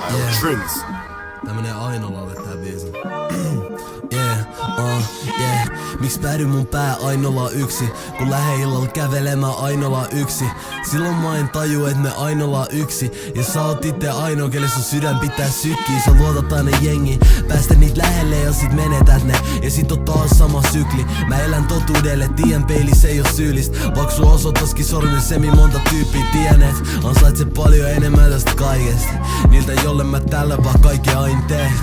Drinks. Tää menee Ainolalle tää biisi. Miks päädy mun pää Ainolaan yksi? Kun lähden illalla kävelemään Ainolaan yksi. Silloin mä en taju, et me Ainolaan yksi. Ja sä oot itse ainoa, kelle sun sydän pitää sykkiä. Sä luotat aina jengi, päästä niit lähelle ja sit menetät ne. Ja sit on taas sama sykli. Mä elän totuudelle, tien peilissä ei oo syyllistä. Vaikka sun osoittaskin sormen semi monta tyyppiä tienet. Ansaitse paljon enemmän tästä kaikesta. Niiltä jolle mä tällä vaan kaikkea aina teen.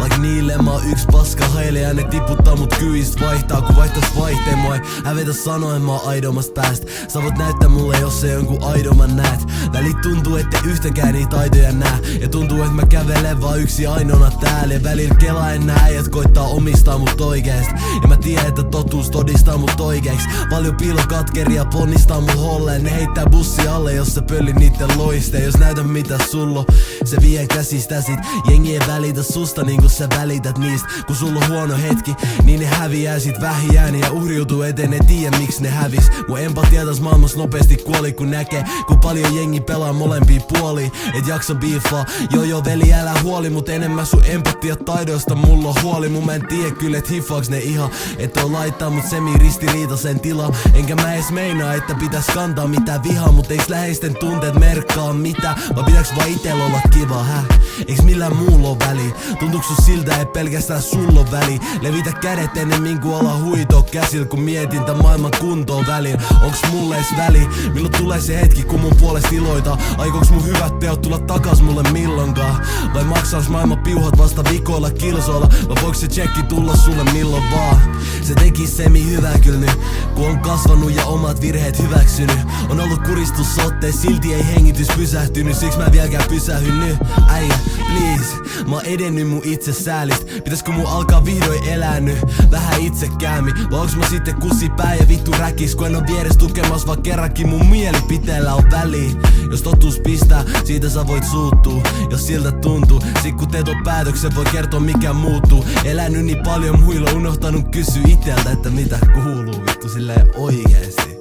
Like niille mä oon yks paska haile ja ne tiputtaa mut kyistä vaihtaa kun vaihtais vaihteen. Mua ei hävetä sanoa et mä oon aidommasta päästä. Sä voit näyttää mulle jos sä jonkun aidomman näet. Välit tuntuu ette yhtäkään niitä aitoja nää. Ja tuntuu et mä kävelen vaan yksi ainoana täällä. Ja välillä kelaen nää äijät koittaa omistaa mut oikeest. Ja mä tiedän että totuus todistaa mut oikeeks. Paljon piilokatkeria ponnistaa mun holleen. Ne heittää bussi alle jos sä pöllin niitten loisteen. Jos näytän mitä sulla se vie käsistä sit. Jengi ei välitä susta niin kun sä välität niistä. Kun sulla on huono hetki niin ne häviää sit vähiään. Ja uhriutuu eteen, ei tiedä miksi ne hävis. Mun empatia tässä maailmassa nopeasti kuoli kun näkee kun paljon jengi pelaa molempia puolia. Et jaksa biifaa, joo veli älä huoli. Mut enemmän sun empatia taidoista mulla on huoli. Mun mä en tiedä kyllä et hiffaaks ne ihan. Et oo laittaa mut semi ristiriitaisen tilaa. Enkä mä ees meinaa että pitäis kantaa mitään vihaa. Mut eiks läheisten tunteet merkkaa mitä? Vai pitääks vaan itel olla kiva, häh? Eiks millään muulla oo väliä? Tuntuuks sun siltä et pelkästään sulla on väliä? Levitä kädet ennemmin kuin ala huitoo käsil kun mietin tän maailman kuntoon väliin. Onks mulle ees väliä? Milloin tulee se hetki kun mun puolesta iloita? Aikoks mun hyvät teot tulla takas mulle milloinkaan? Vai maksaaks maailman piuhat vasta vikoilla kilsoilla? Vai voiks se tsekki tulla sulle milloin vaan? Se tekis semi hyvää kyllä nyt kun on kasvanut ja omat virheet hyväksynyt. On ollut kuristus ottees silti ei hengitys pysähtynyt. Siks mä vieläkään pysähdy nyt? Äijä, please. Mä oon edennyt mun itse säälistä. Pitäiskö mun alkaa vihdoin elää nyt? Vähän itsekäämi. Vai onks mä sitten kussipää ja vittu räkis? Kun en oo vieres tukemas vaan kerrankin mun mielipiteellä on väliä. Jos totuus pistää, siitä sä voit suuttua. Jos siltä tuntuu, sit kun teet on päätöksen voi kertoa mikä muuttuu. Elänyt niin paljon muilla, unohtanut kysyä iteltä että mitä kuuluu vittu silleen oikeesti.